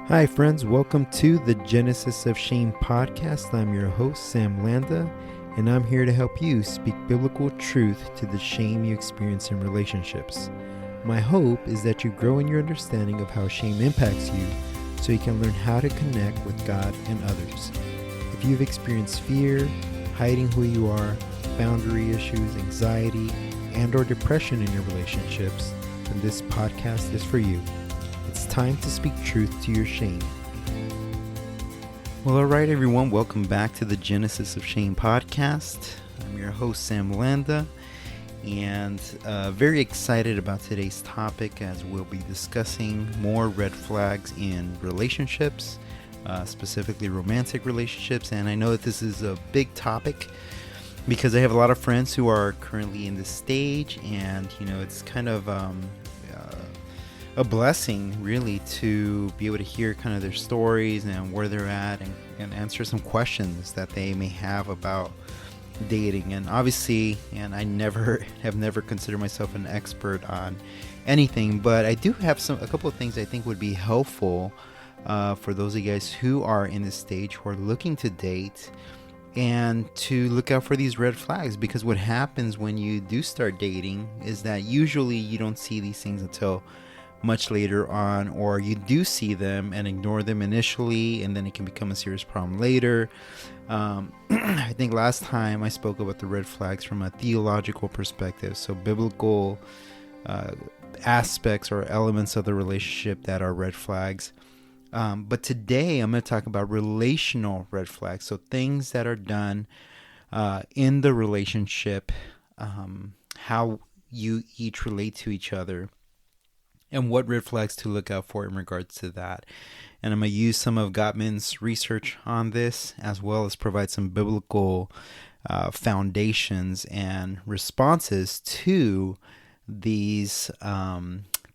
Hi, friends. Welcome to the Genesis of Shame podcast. I'm your host, Sam Landa, and I'm here to help you speak biblical truth to the shame you experience in relationships. My hope is that you grow in your understanding of how shame impacts you so you can learn how to connect with God and others. If you've experienced fear, hiding who you are, boundary issues, anxiety, and/or depression in your relationships, then this podcast is for you. It's time to speak truth to your shame. Well, all right, everyone. Welcome back to the Genesis of Shame podcast. I'm your host, Sam Landa, and very excited about today's topic as we'll be discussing more red flags in relationships, specifically romantic relationships. And I know that this is a big topic because I have a lot of friends who are currently in this stage, and it's kind of a blessing really to be able to hear kind of their stories and where they're at and answer some questions that they may have about dating. And obviously, and I have never considered myself an expert on anything, but I do have a couple of things I think would be helpful for those of you guys who are in this stage, who are looking to date, and to look out for these red flags. Because what happens when you do start dating is that usually you don't see these things until much later on, or you do see them and ignore them initially, and then it can become a serious problem later. I think last time I spoke about the red flags from a theological perspective, so biblical aspects or elements of the relationship that are red flags. But today I'm going to talk about relational red flags, so things that are done in the relationship, how you each relate to each other, and what red flags to look out for in regards to that. And I'm going to use some of Gottman's research on this, as well as provide some biblical foundations and responses to these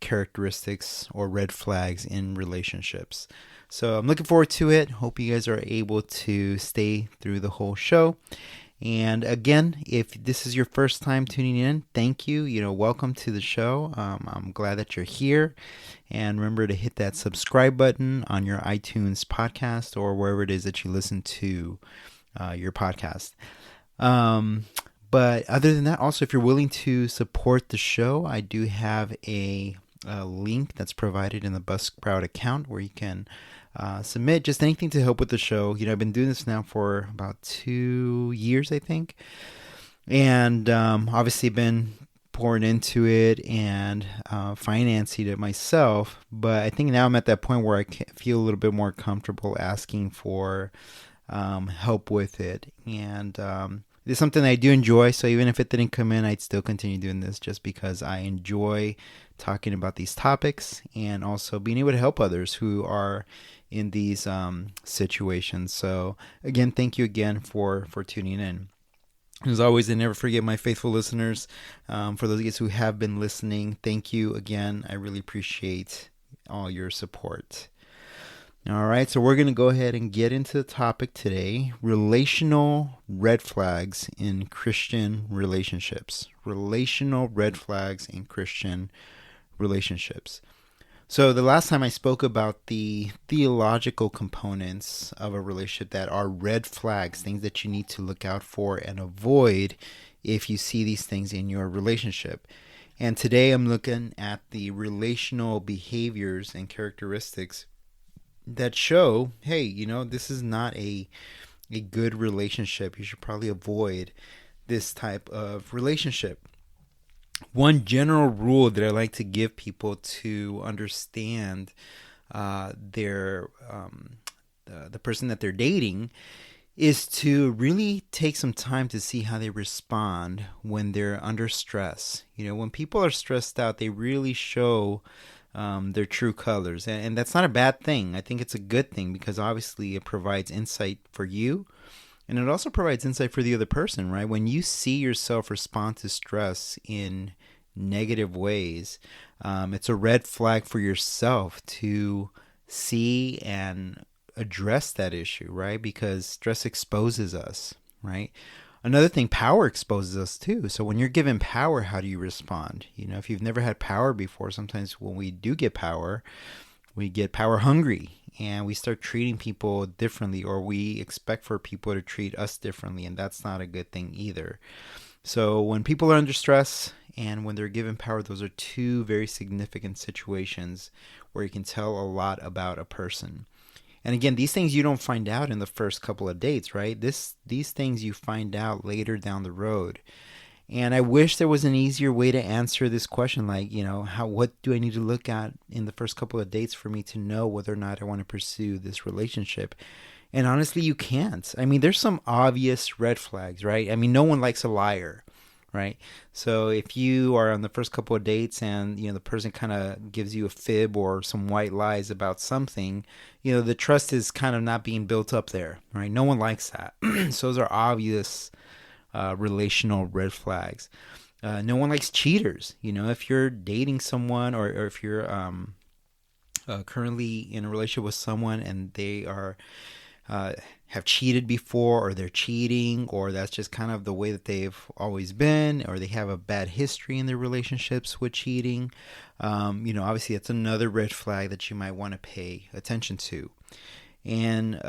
characteristics or red flags in relationships. So I'm looking forward to it. Hope you guys are able to stay through the whole show. And again, if this is your first time tuning in, thank you. Welcome to the show. I'm glad that you're here. And remember to hit that subscribe button on your iTunes podcast or wherever it is that you listen to your podcast. But other than that, also, if you're willing to support the show, I do have a link that's provided in the Buzzsprout account where you can submit just anything to help with the show. I've been doing this now for about 2 years, I think, and obviously been pouring into it and financing it myself. But I think now I'm at that point where I feel a little bit more comfortable asking for help with it, and it's something I do enjoy. So even if it didn't come in, I'd still continue doing this just because I enjoy talking about these topics and also being able to help others who are in these situations. So again, thank you again for tuning in. As always, I never forget my faithful listeners. For those of you who have been listening, thank you again. I really appreciate all your support. All right, so we're going to go ahead and get into the topic today: relational red flags in Christian relationships. Relational red flags in Christian relationships. So the last time I spoke about the theological components of a relationship that are red flags, things that you need to look out for and avoid if you see these things in your relationship. And today I'm looking at the relational behaviors and characteristics that show, hey, this is not a good relationship. You should probably avoid this type of relationship. One general rule that I like to give people to understand the person that they're dating is to really take some time to see how they respond when they're under stress. When people are stressed out, they really show their true colors, and that's not a bad thing. I think it's a good thing because obviously it provides insight for you, and it also provides insight for the other person, right? When you see yourself respond to stress in negative ways, it's a red flag for yourself to see and address that issue, right? Because stress exposes us, right? Another thing, power exposes us too. So when you're given power, how do you respond? If you've never had power before, sometimes when we do get power, we get power hungry and we start treating people differently, or we expect for people to treat us differently, and that's not a good thing either. So when people are under stress and when they're given power, those are two very significant situations where you can tell a lot about a person. And again, these things you don't find out in the first couple of dates, right? These things you find out later down the road. And I wish there was an easier way to answer this question, like, what do I need to look at in the first couple of dates for me to know whether or not I want to pursue this relationship? And honestly, you can't. I mean, there's some obvious red flags, right? I mean, no one likes a liar, right? So if you are on the first couple of dates and, the person kind of gives you a fib or some white lies about something, the trust is kind of not being built up there, right? No one likes that. So those are obvious relational red flags. No one likes cheaters. If you're dating someone or if you're currently in a relationship with someone and they are have cheated before, or they're cheating, or that's just kind of the way that they've always been, or they have a bad history in their relationships with cheating, obviously that's another red flag that you might want to pay attention to. And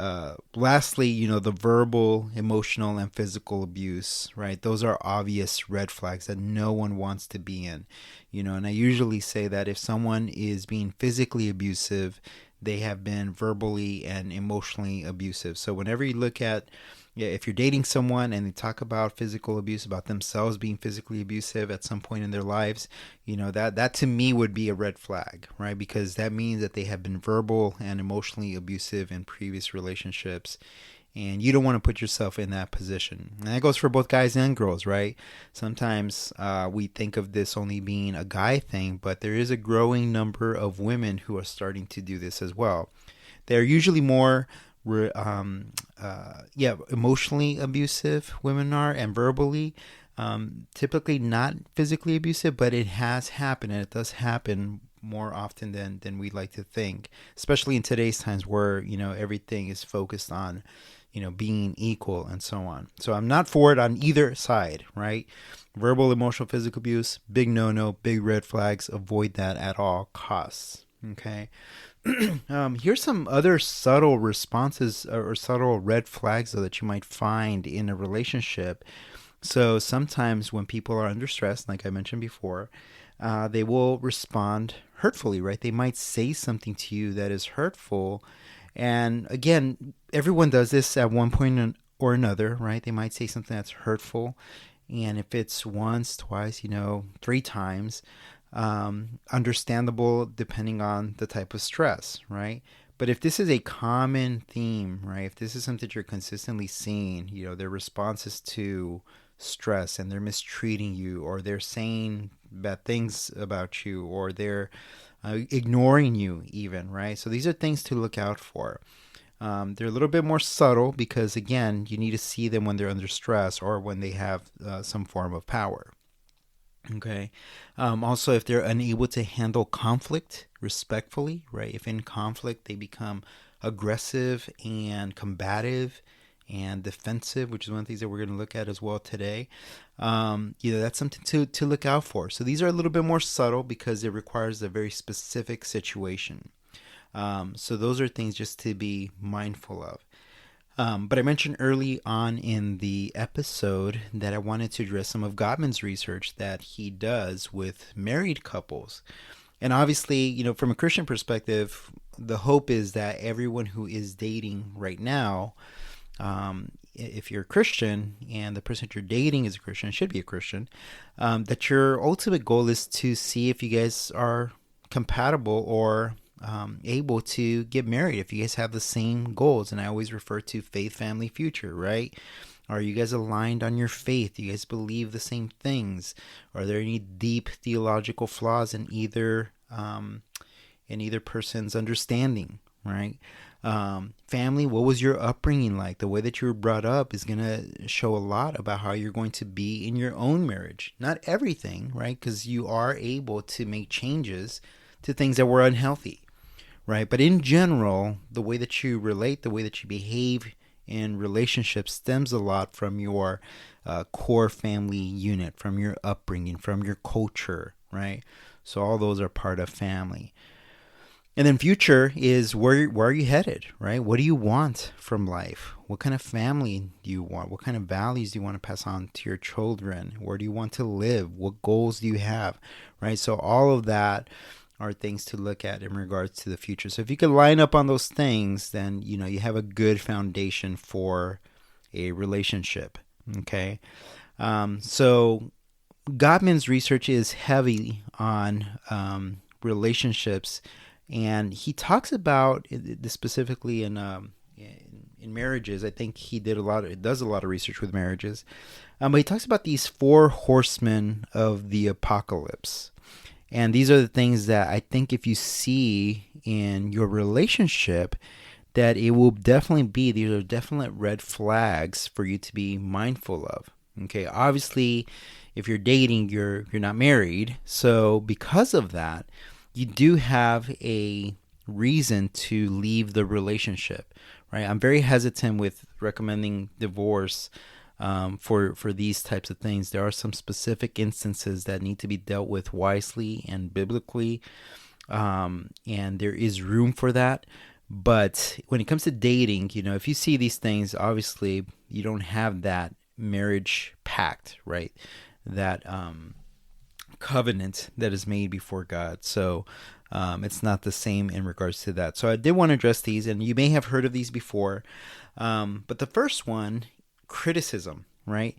lastly, the verbal, emotional, and physical abuse, right? Those are obvious red flags that no one wants to be in. And I usually say that if someone is being physically abusive, they have been verbally and emotionally abusive. So whenever you look at, if you're dating someone and they talk about physical abuse, about themselves being physically abusive at some point in their lives, that to me would be a red flag, right? Because that means that they have been verbal and emotionally abusive in previous relationships. And you don't want to put yourself in that position. And that goes for both guys and girls, right? Sometimes we think of this only being a guy thing, but there is a growing number of women who are starting to do this as well. They're usually more emotionally abusive, women are, and verbally. Typically not physically abusive, but it has happened, and it does happen more often than we'd like to think, especially in today's times where, everything is focused on, being equal and so on. So I'm not for it on either side, right? Verbal, emotional, physical abuse, big no-no, big red flags. Avoid that at all costs. Okay. Here's some other subtle responses or subtle red flags that you might find in a relationship. So sometimes when people are under stress, like I mentioned before, they will respond hurtfully, right? They might say something to you that is hurtful. And again, everyone does this at one point or another, right? They might say something that's hurtful. And if it's once, twice, 3 times, understandable depending on the type of stress, right? But if this is a common theme, right? If this is something that you're consistently seeing, their responses to stress and they're mistreating you, or they're saying bad things about you, or they're ignoring you even, right? So these are things to look out for. They're a little bit more subtle because, again, you need to see them when they're under stress or when they have some form of power. Okay. Also, if they're unable to handle conflict respectfully, right? If in conflict they become aggressive and combative and defensive, which is one of the things that we're going to look at as well today, that's something to look out for. So these are a little bit more subtle because it requires a very specific situation. So those are things just to be mindful of. But I mentioned early on in the episode that I wanted to address some of Gottman's research that he does with married couples. And obviously, from a Christian perspective, the hope is that everyone who is dating right now, if you're a Christian and the person that you're dating is a Christian, should be a Christian, that your ultimate goal is to see if you guys are compatible or able to get married, if you guys have the same goals. And I always refer to faith, family, future, right? Are you guys aligned on your faith? Do you guys believe the same things? Are there any deep theological flaws in either person's understanding, right? Family, what was your upbringing like? The way that you were brought up is going to show a lot about how you're going to be in your own marriage. Not everything, right? Because you are able to make changes to things that were unhealthy, right? But in general, the way that you relate, the way that you behave in relationships stems a lot from your core family unit, from your upbringing, from your culture, right? So all those are part of family. And then future is where are you headed, right? What do you want from life? What kind of family do you want? What kind of values do you want to pass on to your children? Where do you want to live? What goals do you have, right? So all of that are things to look at in regards to the future. So if you can line up on those things, then you have a good foundation for a relationship. Okay, so Gottman's research is heavy on relationships, and he talks about this specifically in marriages. I think he does a lot of research with marriages, but he talks about these four horsemen of the apocalypse. And these are the things that I think if you see in your relationship, that it will definitely be, these are definite red flags for you to be mindful of. Okay, obviously, if you're dating, you're not married. So because of that, you do have a reason to leave the relationship, right? I'm very hesitant with recommending divorce for these types of things. There are some specific instances that need to be dealt with wisely and biblically, and there is room for that. But when it comes to dating, if you see these things, obviously you don't have that marriage pact, right? That covenant that is made before God. So it's not the same in regards to that. So I did want to address these, and you may have heard of these before. But the first one, criticism, right?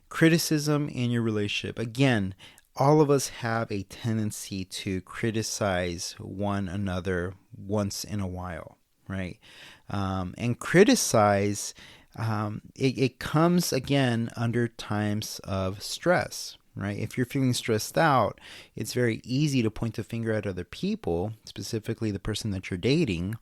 Criticism in your relationship. Again, all of us have a tendency to criticize one another once in a while, right? And criticize, it comes again under times of stress, right? If you're feeling stressed out, it's very easy to point the finger at other people, specifically the person that you're dating,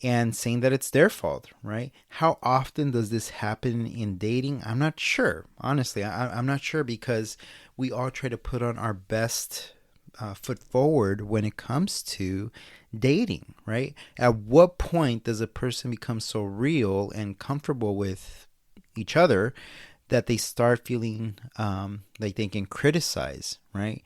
and saying that it's their fault, right? How often does this happen in dating? I'm not sure. Honestly, I'm not sure, because we all try to put on our best foot forward when it comes to dating, right? At what point does a person become so real and comfortable with each other that they start feeling like they can criticize, right?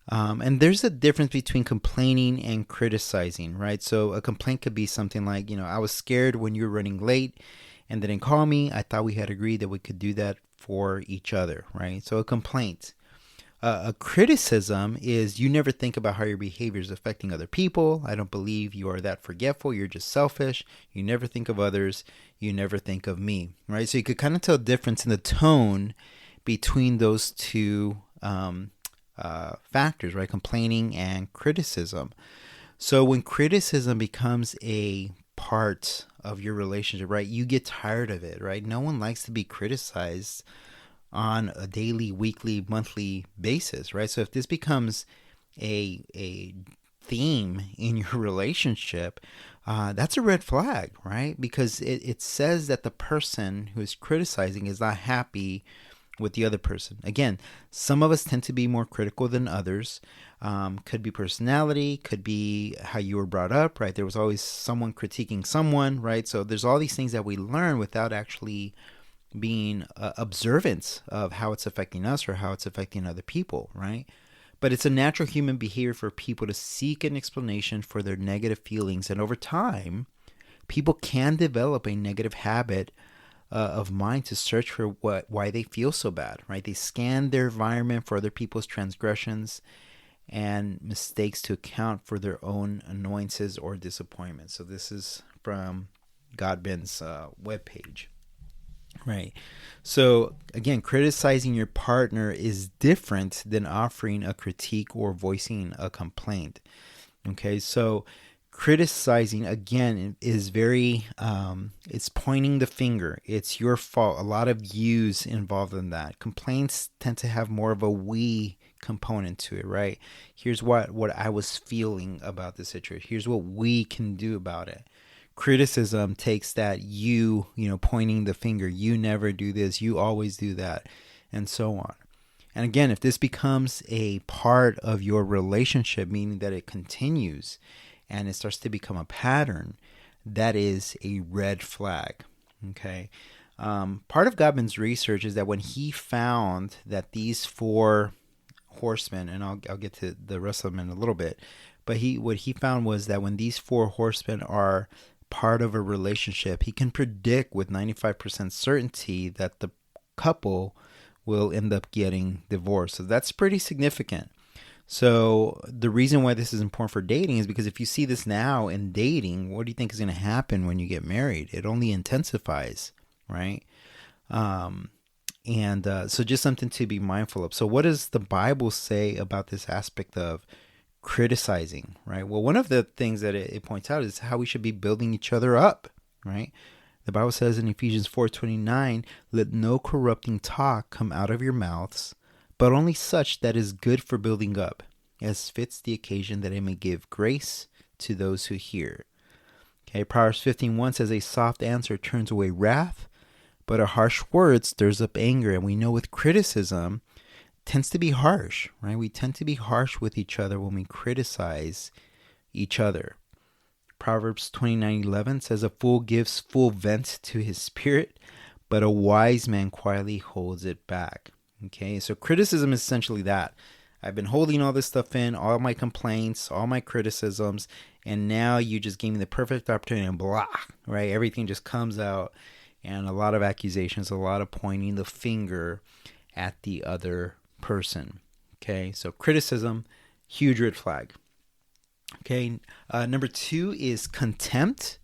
And there's a difference between complaining and criticizing, right? So a complaint could be something like, I was scared when you were running late and didn't call me. I thought we had agreed that we could do that for each other, right? So a complaint. A criticism is you never think about how your behavior is affecting other people. I don't believe you are that forgetful. You're just selfish. You never think of others. You never think of me, right? So you could kind of tell a difference in the tone between those two factors, right? Complaining and criticism. So when criticism becomes a part of your relationship, right, you get tired of it, right? No one likes to be criticized on a daily, weekly, monthly basis, right? So if this becomes a theme in your relationship, that's a red flag, right? Because it says that the person who is criticizing is not happy with the other person. Again, some of us tend to be more critical than others. Could be personality, could be how you were brought up, right? There was always someone critiquing someone, right? So there's all these things that we learn without actually being observant of how it's affecting us or how it's affecting other people, right? But it's a natural human behavior for people to seek an explanation for their negative feelings. And over time, people can develop a negative habit of mind to search for why they feel so bad, right? They scan their environment for other people's transgressions and mistakes to account for their own annoyances or disappointments. So this is from Gottman's webpage. Right. So again, criticizing your partner is different than offering a critique or voicing a complaint. Okay, so criticizing again is very it's pointing the finger. It's your fault. A lot of yous involved in that. Complaints tend to have more of a we component to it, right? Here's what I was feeling about the situation. Here's what we can do about it. Criticism takes that you pointing the finger. You never do this. You always do that, and so on. And again, if this becomes a part of your relationship, meaning that it continues and it starts to become a pattern, that is a red flag. Okay. Part of Gottman's research is that when he found that these four horsemen, and I'll get to the rest of them in a little bit, But what he found was that when these four horsemen are part of a relationship, he can predict with 95% certainty that the couple will end up getting divorced. So that's pretty significant. So the reason why this is important for dating is because if you see this now in dating, what do you think is going to happen when you get married? It only intensifies, right? So just something to be mindful of. So what does the Bible say about this aspect of criticizing, right? Well, one of the things that it points out is how we should be building each other up, right? The Bible says in Ephesians 4:29, let no corrupting talk come out of your mouths, but only such that is good for building up, as fits the occasion, that it may give grace to those who hear. Okay, Proverbs 15:1 says, a soft answer turns away wrath, but a harsh word stirs up anger. And we know with criticism, tends to be harsh, right? We tend to be harsh with each other when we criticize each other. Proverbs 29:11 says, a fool gives full vent to his spirit, but a wise man quietly holds it back. Okay, so criticism is essentially that. I've been holding all this stuff in, all my complaints, all my criticisms, and now you just gave me the perfect opportunity and blah, right? Everything just comes out, and a lot of accusations, a lot of pointing the finger at the other person. Okay, so criticism, huge red flag. Okay, number 2 is contempt.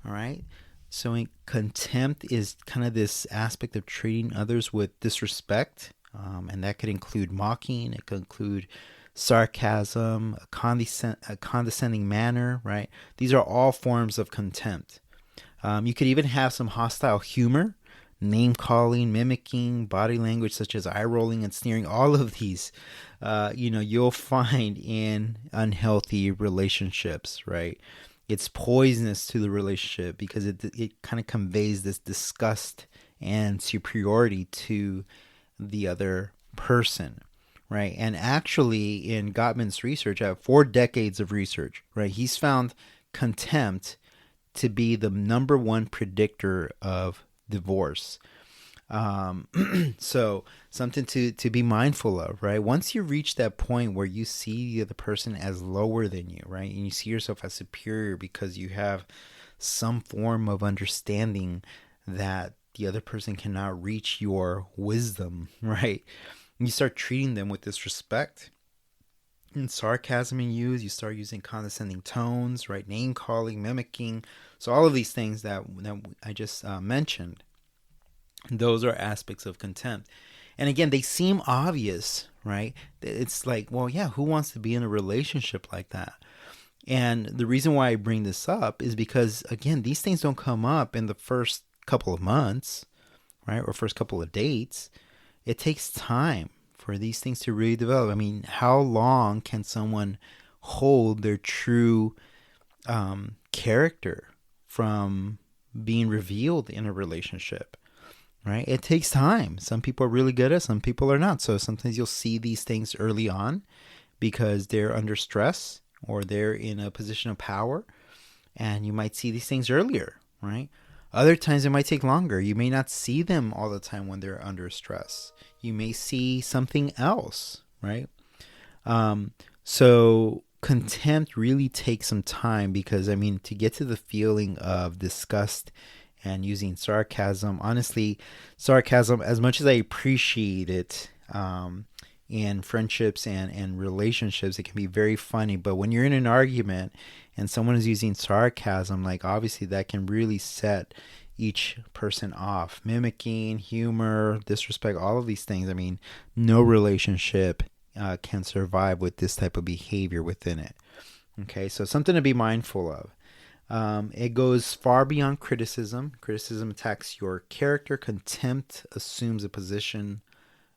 All right, so contempt is kind of this aspect of treating others with disrespect, and that could include mocking, it could include sarcasm, a condescending manner, right? These are all forms of contempt. You could even have some hostile humor, name calling, mimicking, body language such as eye rolling and sneering. All of these, you'll find in unhealthy relationships, right? It's poisonous to the relationship because it kind of conveys this disgust and superiority to the other person, right? And actually, in Gottman's research, 4 decades of research, right, he's found contempt to be the number 1 predictor of divorce. So something to be mindful of, right? Once you reach that point where you see the other person as lower than you, right, and you see yourself as superior because you have some form of understanding that the other person cannot reach your wisdom, right? You start treating them with disrespect and sarcasm you start using condescending tones, right? Name calling, mimicking. So all of these things that I just mentioned, those are aspects of contempt. And again, they seem obvious, right? It's like, well, yeah, who wants to be in a relationship like that? And the reason why I bring this up is because, again, these things don't come up in the first couple of months, right? Or first couple of dates. It takes time for these things to really develop. I mean, how long can someone hold their true character from being revealed in a relationship, right? It takes time. Some people are really good at it, some people are not. So sometimes you'll see these things early on because they're under stress or they're in a position of power, and you might see these things earlier, right? Other times it might take longer. You may not see them all the time when they're under stress. You may see something else, right? So contempt really takes some time because, I mean, to get to the feeling of disgust and using sarcasm, honestly, sarcasm, as much as I appreciate it in friendships and relationships, it can be very funny. But when you're in an argument and someone is using sarcasm, like obviously that can really set each person off. Mimicking, humor, disrespect, all of these things. I mean, no relationship can survive with this type of behavior within it. Okay, so something to be mindful of. It goes far beyond criticism. Criticism attacks your character. Contempt assumes a position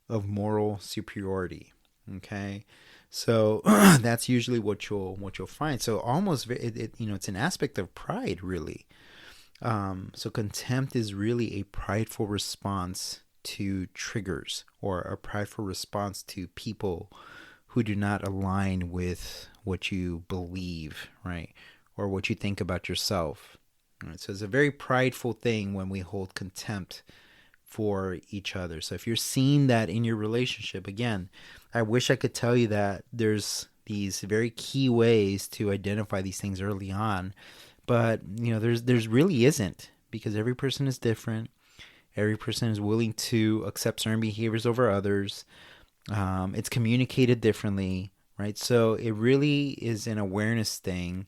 of moral superiority. Okay, so that's usually what you'll find. So almost it's an aspect of pride, really. So contempt is really a prideful response to triggers, or a prideful response to people who do not align with what you believe, right? Or what you think about yourself. Right? So it's a very prideful thing when we hold contempt for each other. So if you're seeing that in your relationship, again, I wish I could tell you that there's these very key ways to identify these things early on. But, there's really isn't, because every person is different. Every person is willing to accept certain behaviors over others. It's communicated differently, right? So it really is an awareness thing,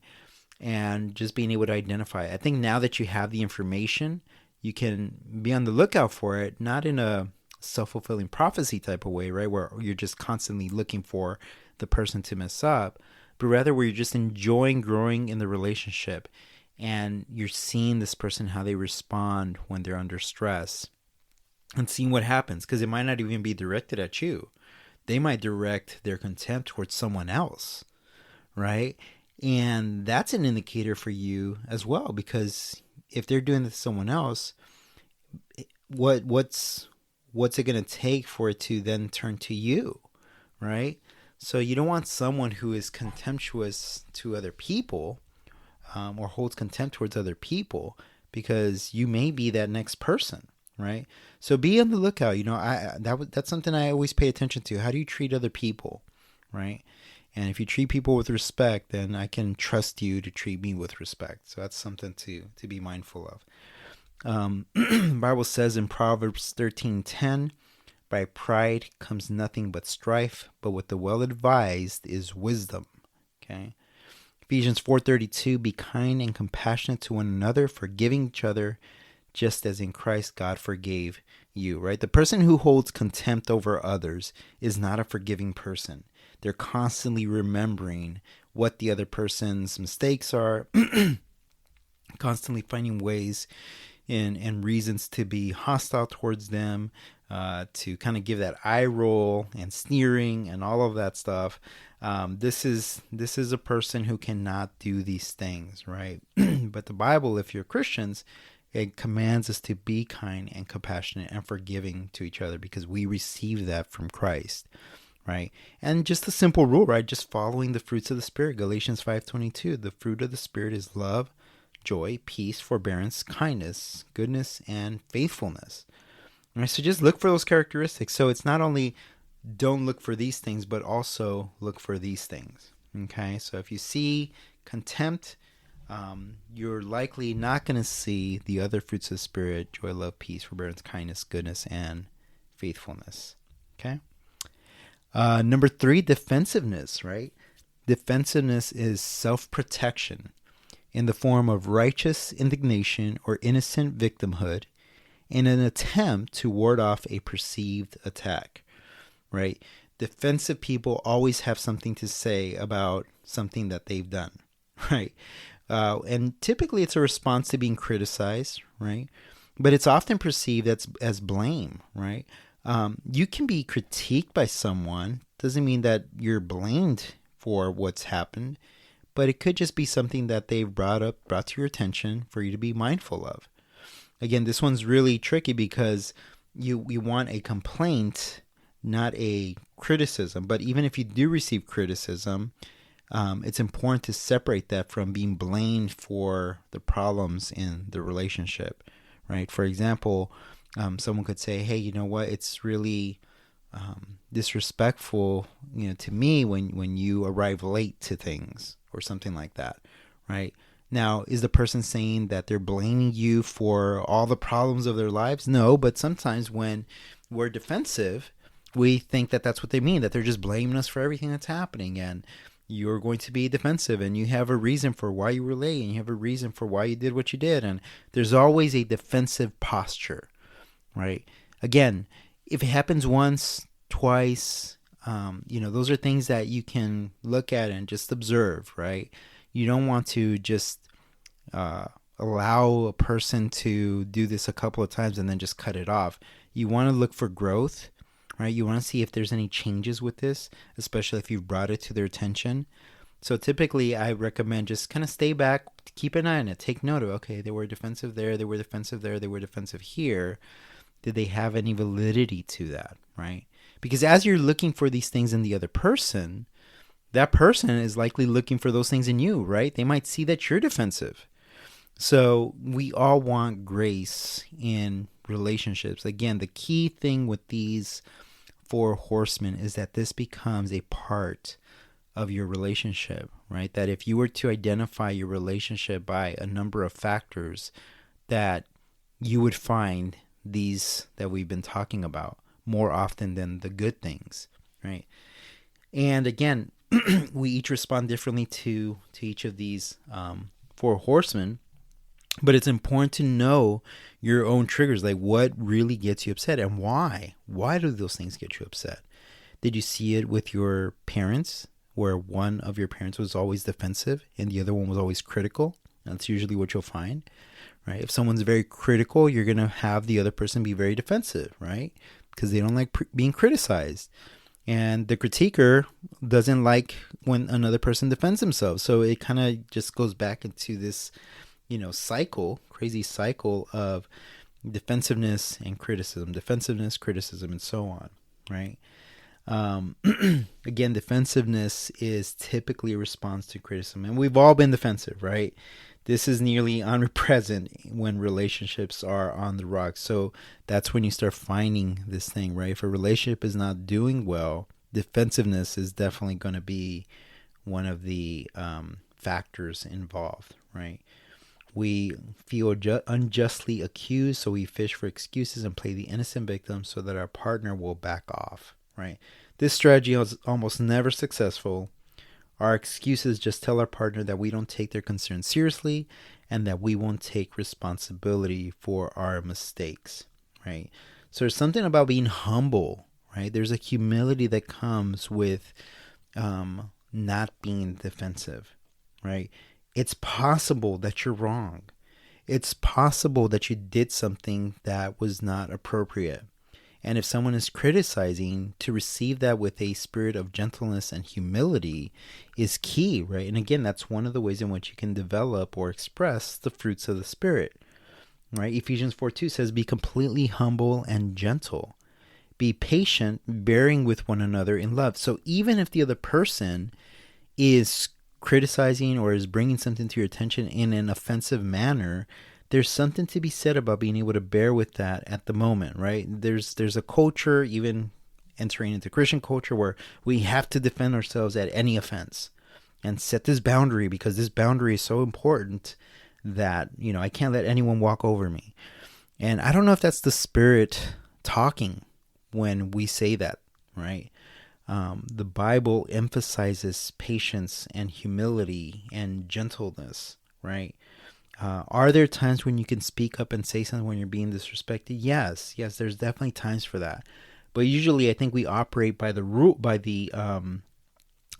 and just being able to identify it. I think now that you have the information, you can be on the lookout for it, not in a self-fulfilling prophecy type of way, right, where you're just constantly looking for the person to mess up, but rather where you're just enjoying growing in the relationship, and you're seeing this person, how they respond when they're under stress, and seeing what happens, because it might not even be directed at you. They might direct their contempt towards someone else, right? And that's an indicator for you as well, because if they're doing this to someone else, what's it going to take for it to then turn to you, right? So you don't want someone who is contemptuous to other people, or holds contempt towards other people, because you may be that next person, right? So be on the lookout. That's something I always pay attention to. How do you treat other people, right? And if you treat people with respect, then I can trust you to treat me with respect. So that's something to be mindful of. The Bible says in Proverbs 13:10, by pride comes nothing but strife, but with the well-advised is wisdom. Okay. Ephesians 4:32, be kind and compassionate to one another, forgiving each other, just as in Christ God forgave you, right? The person who holds contempt over others is not a forgiving person. They're constantly remembering what the other person's mistakes are, constantly finding ways and reasons to be hostile towards them, to kind of give that eye roll and sneering and all of that stuff. This is a person who cannot do these things, right? But the Bible, if you're Christians, it commands us to be kind and compassionate and forgiving to each other, because we receive that from Christ, right? And just a simple rule, right? Just following the fruits of the Spirit. Galatians 5:22, the fruit of the Spirit is love, joy, peace, forbearance, kindness, goodness, and faithfulness. All right, so just look for those characteristics. So it's not only don't look for these things, but also look for these things. Okay, so if you see contempt, you're likely not going to see the other fruits of the Spirit: joy, love, peace, forbearance, kindness, goodness, and faithfulness. Okay. Number 3, defensiveness, right? Defensiveness is self-protection in the form of righteous indignation or innocent victimhood in an attempt to ward off a perceived attack, right? Defensive people always have something to say about something that they've done, right? And typically it's a response to being criticized, right? But it's often perceived as blame, right? You can be critiqued by someone. Doesn't mean that you're blamed for what's happened, but it could just be something that they've brought to your attention for you to be mindful of. Again, this one's really tricky because you want a complaint, not a criticism. But even if you do receive criticism, it's important to separate that from being blamed for the problems in the relationship, right? For example, someone could say, hey, you know what, it's really disrespectful, to me when you arrive late to things or something like that, right? Now, is the person saying that they're blaming you for all the problems of their lives? No, but sometimes when we're defensive, we think that that's what they mean, that they're just blaming us for everything that's happening, and you're going to be defensive, and you have a reason for why you were late, and you have a reason for why you did what you did, and there's always a defensive posture, right? Again, if it happens once, twice, those are things that you can look at and just observe, right? You don't want to just allow a person to do this a couple of times and then just cut it off. You want to look for growth, right? You want to see if there's any changes with this, especially if you've brought it to their attention. So typically I recommend just kind of stay back, keep an eye on it, take note of, okay, they were defensive there, they were defensive there, they were defensive here. Did they have any validity to that, right? Because as you're looking for these things in the other person, that person is likely looking for those things in you, right? They might see that you're defensive. So we all want grace in relationships. Again, the key thing with these Four Horsemen is that this becomes a part of your relationship, right? That if you were to identify your relationship by a number of factors, that you would find these that we've been talking about more often than the good things, right? And again, we each respond differently to each of these four horsemen, but it's important to know your own triggers, like what really gets you upset and why. Why do those things get you upset? Did you see it with your parents, where one of your parents was always defensive and the other one was always critical? That's usually what you'll find, right? If someone's very critical, you're going to have the other person be very defensive, right? Because they don't like being criticized. And the critiquer doesn't like when another person defends themselves. So it kind of just goes back into this, crazy cycle of defensiveness and criticism, defensiveness, criticism, and so on, right? Again, defensiveness is typically a response to criticism, and we've all been defensive, right? This is nearly omnipresent when relationships are on the rocks. So that's when you start finding this thing, right? If a relationship is not doing well, defensiveness is definitely going to be one of the factors involved, right? We feel unjustly accused, so we fish for excuses and play the innocent victim so that our partner will back off, right? This strategy is almost never successful. Our excuses just tell our partner that we don't take their concerns seriously and that we won't take responsibility for our mistakes, right? So there's something about being humble, right? There's a humility that comes with not being defensive, right? It's possible that you're wrong. It's possible that you did something that was not appropriate. And if someone is criticizing, to receive that with a spirit of gentleness and humility is key, right? And again, that's one of the ways in which you can develop or express the fruits of the Spirit, right? Ephesians 4:2 says, be completely humble and gentle. Be patient, bearing with one another in love. So even if the other person is criticizing or is bringing something to your attention in an offensive manner, there's something to be said about being able to bear with that at the moment, right? There's a culture, even entering into Christian culture, where we have to defend ourselves at any offense and set this boundary, because this boundary is so important that, I can't let anyone walk over me. And I don't know if that's the Spirit talking when we say that, right? The Bible emphasizes patience and humility and gentleness, right? Are there times when you can speak up and say something when you're being disrespected? Yes, there's definitely times for that. But usually I think we operate by the rule, by the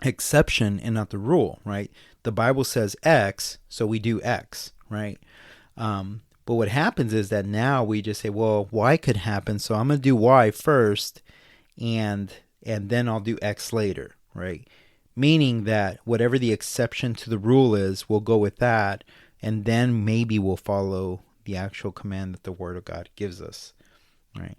exception and not the rule, right? The Bible says X, so we do X, right? But what happens is that now we just say, well, Y could happen, so I'm going to do Y first, and then I'll do X later, right? Meaning that whatever the exception to the rule is, we'll go with that, and then maybe we'll follow the actual command that the Word of God gives us, right?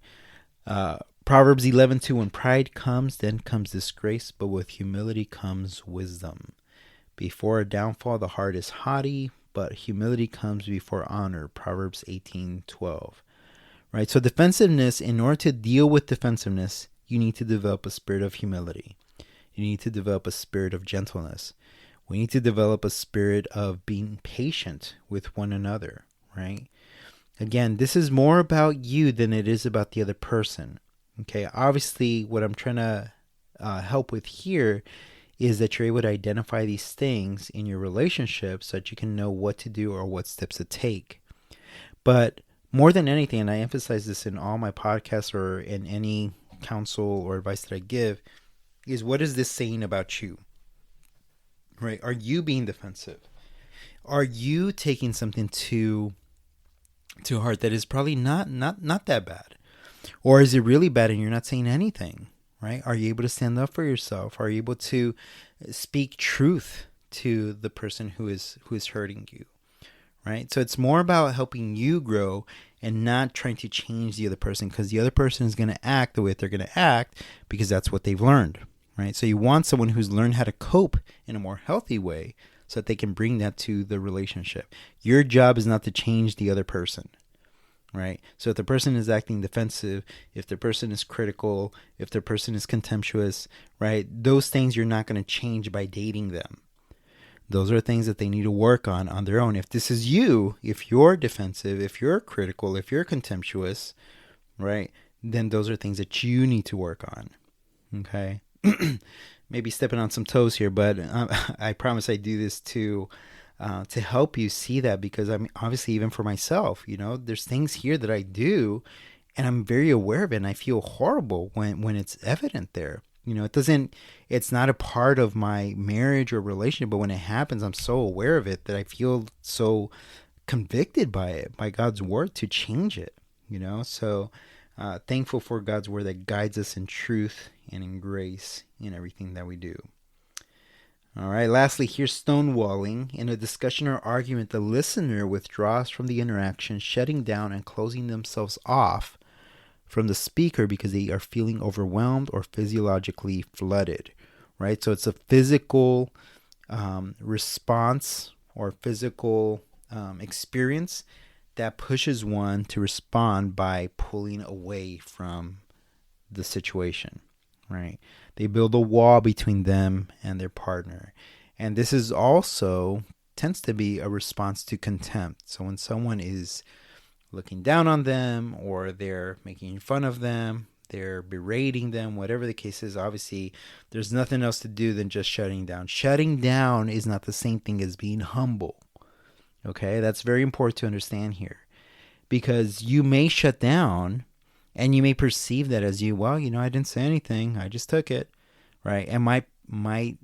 Proverbs 11:2, when pride comes, then comes disgrace, but with humility comes wisdom. Before a downfall, the heart is haughty, but humility comes before honor. Proverbs 18:12, right? So defensiveness, in order to deal with defensiveness, you need to develop a spirit of humility. You need to develop a spirit of gentleness. We need to develop a spirit of being patient with one another, right? Again, this is more about you than it is about the other person. Okay, obviously what I'm trying to help with here is that you're able to identify these things in your relationship so that you can know what to do or what steps to take. But more than anything, and I emphasize this in all my podcasts or in any counsel or advice that I give, is what is this saying about you? Right? Are you being defensive? Are you taking something to heart that is probably not that bad? Or is it really bad and you're not saying anything? Right? Are you able to stand up for yourself? Are you able to speak truth to the person who is hurting you? Right? So it's more about helping you grow and not trying to change the other person, because the other person is going to act the way they're going to act because that's what they've learned. Right? So you want someone who's learned how to cope in a more healthy way so that they can bring that to the relationship. Your job is not to change the other person. right? So if the person is acting defensive, if the person is critical, if the person is contemptuous, right? Those things you're not going to change by dating them. Those are things that they need to work on their own. If this is you, if you're defensive, if you're critical, if you're contemptuous, right? Then those are things that you need to work on. Okay? Maybe stepping on some toes here, but I promise I do this to help you see that, because I mean, obviously, even for myself, there's things here that I do, and I'm very aware of it, and I feel horrible when it's evident there. It's not a part of my marriage or relationship, but when it happens, I'm so aware of it that I feel so convicted by it, by God's word, to change it. So thankful for God's word that guides us in truth and in grace in everything that we do. All right, lastly, here's stonewalling. In a discussion or argument, the listener withdraws from the interaction, shutting down and closing themselves off from the speaker because they are feeling overwhelmed or physiologically flooded, right? So it's a physical response or physical experience that pushes one to respond by pulling away from the situation, right? They build a wall between them and their partner. And this is also tends to be a response to contempt. So when someone is looking down on them, or they're making fun of them, they're berating them, whatever the case is, obviously there's nothing else to do than just shutting down. Shutting down is not the same thing as being humble. Okay, that's very important to understand here, because you may shut down and you may perceive that as I didn't say anything, I just took it, right? And might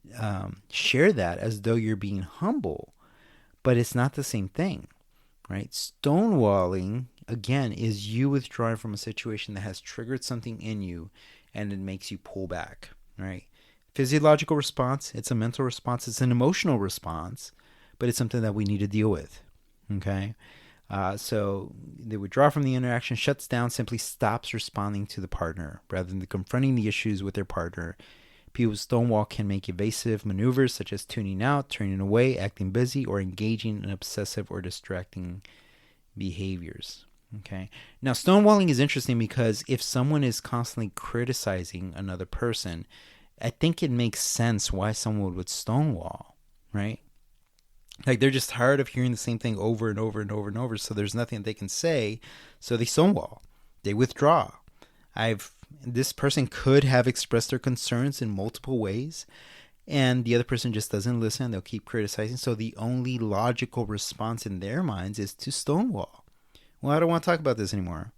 share that as though you're being humble, but it's not the same thing, right? Stonewalling, again, is you withdrawing from a situation that has triggered something in you, and it makes you pull back, right? Physiological response, it's a mental response, it's an emotional response, but it's something that we need to deal with, okay? So they withdraw from the interaction, shuts down, simply stops responding to the partner rather than confronting the issues with their partner. People with stonewall can make evasive maneuvers such as tuning out, turning away, acting busy, or engaging in obsessive or distracting behaviors. Okay. Now, stonewalling is interesting because if someone is constantly criticizing another person, I think it makes sense why someone would stonewall, right? Like they're just tired of hearing the same thing over and over and over and over, so there's nothing they can say, so they stonewall. They withdraw. This person could have expressed their concerns in multiple ways, and the other person just doesn't listen. They'll keep criticizing, so the only logical response in their minds is to stonewall. Well, I don't want to talk about this anymore.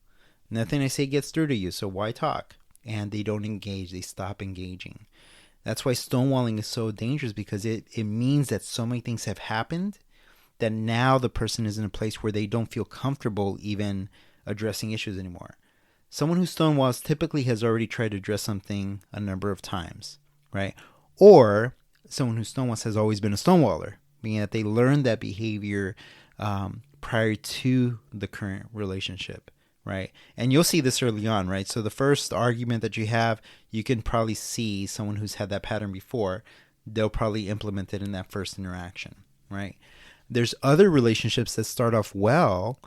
Nothing I say gets through to you, so why talk? And they don't engage. They stop engaging. That's why stonewalling is so dangerous, because it means that so many things have happened that now the person is in a place where they don't feel comfortable even addressing issues anymore. Someone who stonewalls typically has already tried to address something a number of times, right? Or someone who stonewalls has always been a stonewaller, meaning that they learned that behavior prior to the current relationship, right? And you'll see this early on, right? So the first argument that you have, you can probably see someone who's had that pattern before. They'll probably implement it in that first interaction, right? There's other relationships that start off well,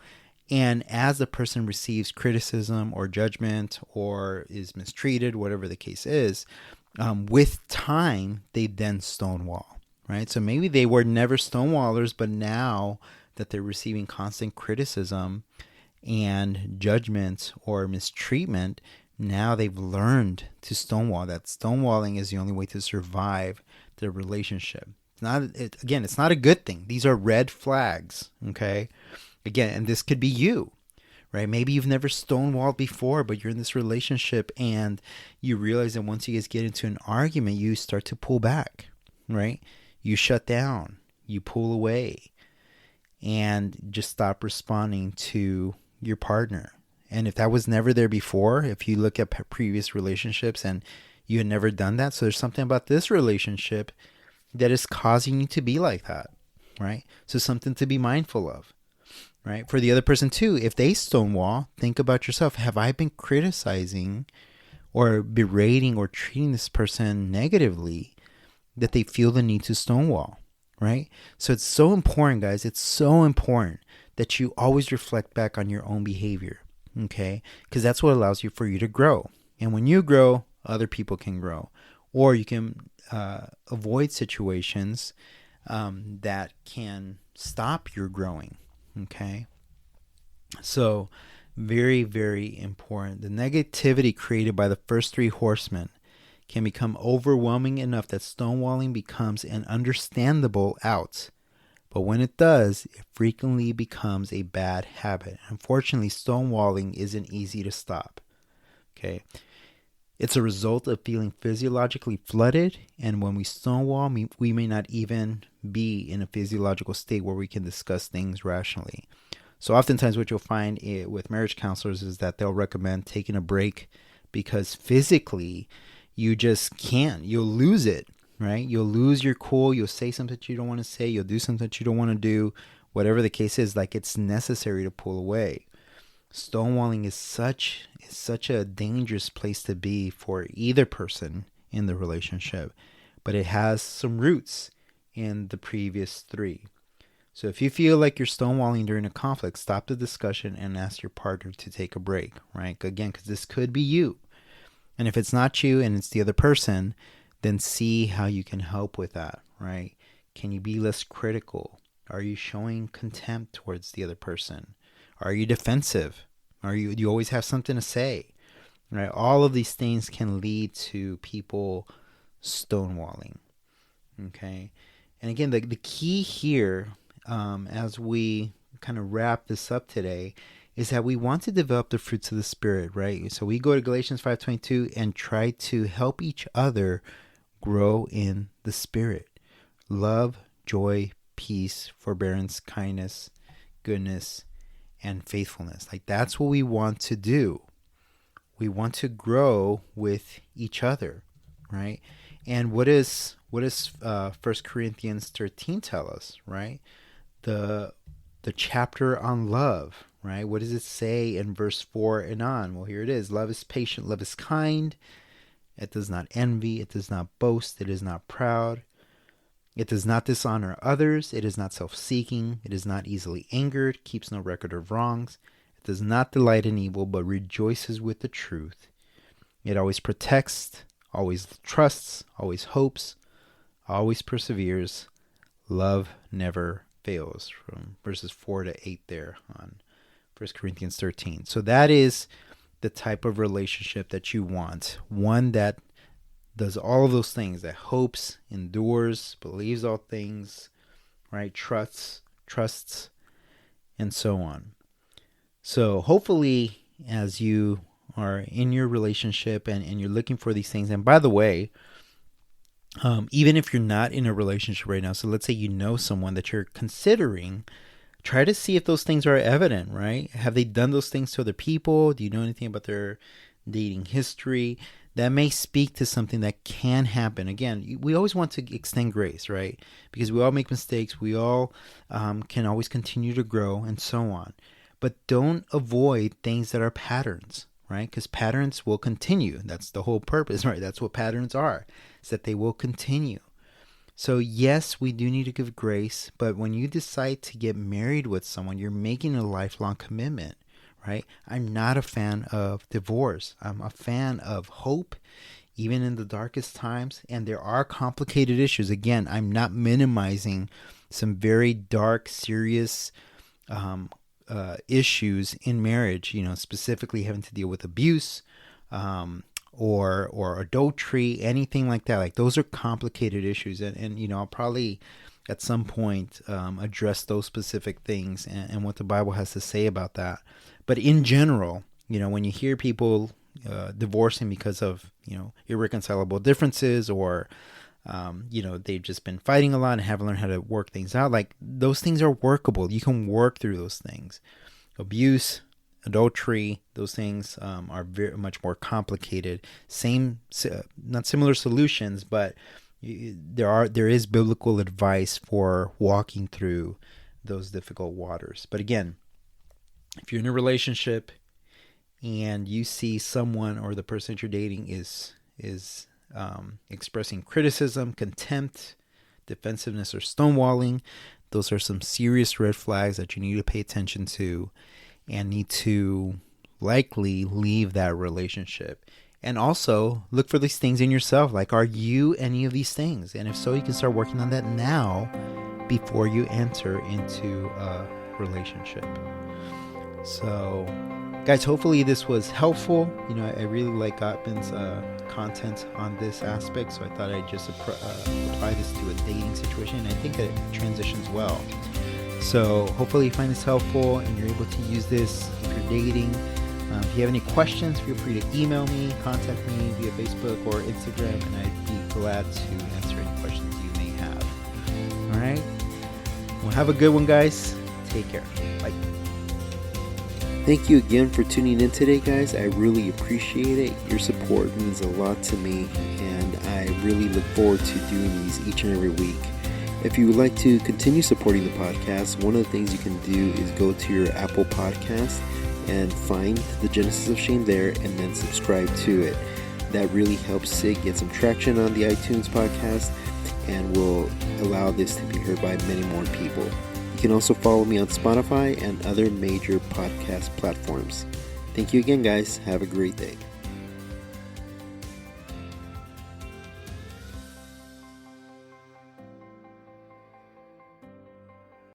and as the person receives criticism or judgment or is mistreated, whatever the case is, with time, they then stonewall, right? So maybe they were never stonewallers, but now that they're receiving constant criticism and judgment or mistreatment, now they've learned to stonewall. That stonewalling is the only way to survive the relationship. It's not a good thing. These are red flags, okay? Again, and this could be you, right? Maybe you've never stonewalled before, but you're in this relationship and you realize that once you guys get into an argument, you start to pull back, right? You shut down, you pull away, and just stop responding to your partner. And if that was never there before, if you look at previous relationships and you had never done that, so there's something about this relationship that is causing you to be like that, right? So something to be mindful of, right? For the other person too, if they stonewall, think about yourself. Have I been criticizing or berating or treating this person negatively that they feel the need to stonewall, right? So it's so important, guys. It's so important that you always reflect back on your own behavior, okay? Because that's what allows you for you to grow. And when you grow, other people can grow. Or you can avoid situations that can stop your growing, okay? So, very, very important. The negativity created by the first three horsemen can become overwhelming enough that stonewalling becomes an understandable out. But when it does, it frequently becomes a bad habit. Unfortunately, stonewalling isn't easy to stop. Okay? It's a result of feeling physiologically flooded, and when we stonewall, we may not even be in a physiological state where we can discuss things rationally. So oftentimes what you'll find with marriage counselors is that they'll recommend taking a break because physically you just can't. You'll lose it, right? You'll lose your cool. You'll say something that you don't want to say. You'll do something that you don't want to do. Whatever the case is, like it's necessary to pull away. Stonewalling is such a dangerous place to be for either person in the relationship, but it has some roots in the previous three. So if you feel like you're stonewalling during a conflict, stop the discussion and ask your partner to take a break, right? Again, because this could be you. And if it's not you and it's the other person, then see how you can help with that, right? Can you be less critical? Are you showing contempt towards the other person? Are you defensive? Do you always have something to say? Right? All of these things can lead to people stonewalling. Okay? And again, the key here, as we kind of wrap this up today, is that we want to develop the fruits of the Spirit, right? So we go to Galatians 5:22 and try to help each other grow in the Spirit. Love, joy, peace, forbearance, kindness, goodness, and faithfulness. Like that's what we want to do. We want to grow with each other, right? And what does 1 Corinthians 13 tell us, right? The chapter on love, right? What does it say in verse 4 and on? Well, here it is. Love is patient, love is kind. It does not envy, it does not boast, it is not proud. It does not dishonor others, it is not self-seeking, it is not easily angered, keeps no record of wrongs. It does not delight in evil, but rejoices with the truth. It always protects, always trusts, always hopes, always perseveres. Love never fails, from verses 4 to 8 there on 1 Corinthians 13. So that is the type of relationship that you want. One that does all of those things, that hopes, endures, believes all things, right? Trusts, and so on. So hopefully as you are in your relationship and you're looking for these things, and by the way, even if you're not in a relationship right now, so let's say you know someone that you're considering, try to see if those things are evident, right? Have they done those things to other people? Do you know anything about their dating history? That may speak to something that can happen. Again, we always want to extend grace, right? Because we all make mistakes. We all can always continue to grow and so on. But don't avoid things that are patterns, right? Because patterns will continue. That's the whole purpose, right? That's what patterns are, is that they will continue. So yes, we do need to give grace, but when you decide to get married with someone, you're making a lifelong commitment, right? I'm not a fan of divorce. I'm a fan of hope, even in the darkest times. And there are complicated issues. Again, I'm not minimizing some very dark, serious issues in marriage, specifically having to deal with abuse, or adultery, anything like that. Like those are complicated issues. And I'll probably at some point address those specific things and what the Bible has to say about that. But in general, when you hear people divorcing because of, irreconcilable differences, or, they've just been fighting a lot and haven't learned how to work things out, like those things are workable. You can work through those things. Abuse, adultery, those things are very much more complicated. Not similar solutions, but there is biblical advice for walking through those difficult waters. But again, if you're in a relationship and you see someone or the person that you're dating is expressing criticism, contempt, defensiveness, or stonewalling, those are some serious red flags that you need to pay attention to and need to likely leave that relationship. And also look for these things in yourself. Like, are you any of these things? And if so, you can start working on that now before you enter into a relationship. So guys, hopefully this was helpful. I really like Gottman's content on this aspect, so I thought I'd just apply this to a dating situation, and I think that it transitions well. So hopefully you find this helpful and you're able to use this if you're dating. If you have any questions, feel free to email me, contact me via Facebook or Instagram, and I'd be glad to answer any questions you may have. All right? Well, have a good one, guys. Take care. Bye. Thank you again for tuning in today, guys. I really appreciate it. Your support means a lot to me, and I really look forward to doing these each and every week. If you would like to continue supporting the podcast, one of the things you can do is go to your Apple Podcast and find the Genesis of Shame there and then subscribe to it. That really helps it get some traction on the iTunes podcast and will allow this to be heard by many more people. You can also follow me on Spotify and other major podcast platforms. Thank you again, guys. Have a great day.